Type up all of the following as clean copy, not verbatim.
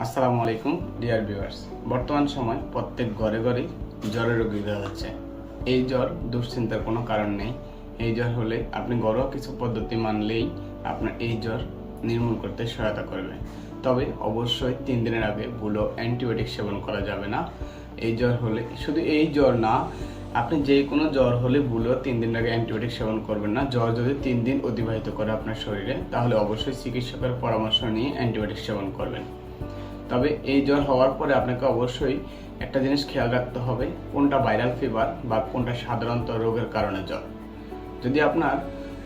আসসালামু আলাইকুম dear viewers. বর্তমান সময় প্রত্যেক ঘরে ঘরে জ্বরের রোগী দেখা যাচ্ছে। এই জ্বর দুশ্চিন্তার কোনো কারণ নেই। এই জ্বর হলে আপনি ঘরোয়া কিছু পদ্ধতি মানলেই আপনার এই জ্বর নির্মূল করতে সহায়তা করবে। তবে অবশ্যই 3 দিনের আগে ভুলও অ্যান্টিবায়োটিক সেবন করা যাবে না। এই জ্বর হলে শুধু এই জ্বর না, আপনি যে কোনো জ্বর হলে ভুলও 3 দিন আগে অ্যান্টিবায়োটিক সেবন করবেন না। জ্বর যদি 3 দিন অতিবাহিত করে আপনার শরীরে, তাহলে অবশ্যই চিকিৎসকের পরামর্শ নিয়ে অ্যান্টিবায়োটিক সেবন করবেন। তবে এই জ্বর হওয়ার পরে আপনাকে অবশ্যই একটা জিনিস খেয়াল রাখতে হবে, কোনটা ভাইরাল ফিভার বা কোনটা সাধারণত রোগের কারণে জ্বর। যদি আপনার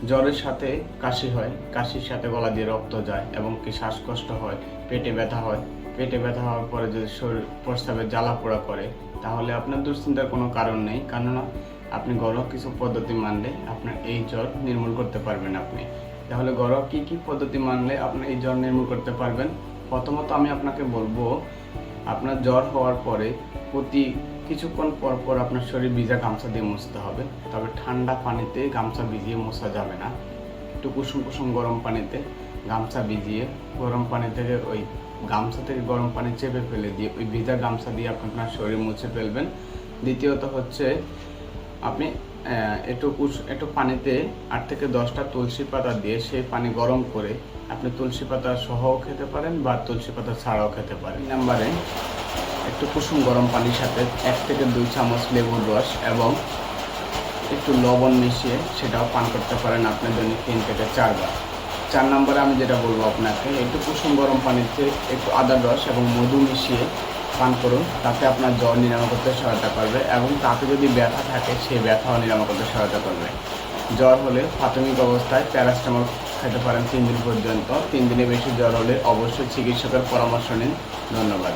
জ্বরের সাথে কাশি হয়, কাশির সাথে গলা দিয়ে রক্ত যায় এবং কি শ্বাসকষ্ট হয়, পেটে ব্যথা হয়, পেটে ব্যথা হওয়ার পরে যদি শরীর প্রস্রাবে জ্বালা পোড়া করে, তাহলে আপনার দুশ্চিন্তার কোনো কারণ নেই। কেননা আপনি ঘরোয়া কিছু পদ্ধতি মানলে আপনার এই জ্বর নির্মূল করতে পারবেন। আপনি তাহলে ঘরোয়া কী পদ্ধতি মানলে আপনি এই জ্বর নির্মূল করতে পারবেন? প্রথমত আমি আপনাকে বলবো, আপনার জ্বর হওয়ার পরে প্রতি কিছুক্ষণ পর পর আপনার শরীর ভিজা গামছা দিয়ে মুছতে হবে। তবে ঠান্ডা পানিতে গামছা ভিজিয়ে মোছা যাবে না। একটু কুসুম কুসুম গরম পানিতে গামছা ভিজিয়ে গরম পানি থেকে ওই গামছা থেকে গরম পানি চেপে ফেলে দিয়ে ওই ভিজা গামছা দিয়ে আপনার শরীর মুছে ফেলবেন। দ্বিতীয়ত হচ্ছে, আপনি একটু পানিতে 8 থেকে 10টা তুলসী পাতা দিয়ে সেই পানি গরম করে আপনি তুলসী পাতা সহও খেতে পারেন বা তুলসী পাতা ছাড়াও খেতে পারেন। নম্বরে একটু কুসুম গরম পানির সাথে 1 থেকে 2 চামচ লেবুর রস এবং একটু লবণ মিশিয়ে সেটাও পান করতে পারেন আপনি দৈনিক 3 থেকে 4 বার। 4 নম্বরে আমি যেটা বলবো আপনাকে, একটু কুসুম গরম পানিতে একটু আদার রস এবং মধু মিশিয়ে পান করুন। তাতে আপনার জ্বর নিরাময় করতে সহায়তা করবে এবং তাতে যদি ব্যথা থাকে সেই ব্যথাও নিরাময় করতে সহায়তা করবে। জ্বর হলে প্রাথমিক অবস্থায় প্যারাসিটামল খেতে পারেন 3 দিন পর্যন্ত। 3 দিনের বেশি জ্বর হলে অবশ্যই চিকিৎসকের পরামর্শ নিন। ধন্যবাদ।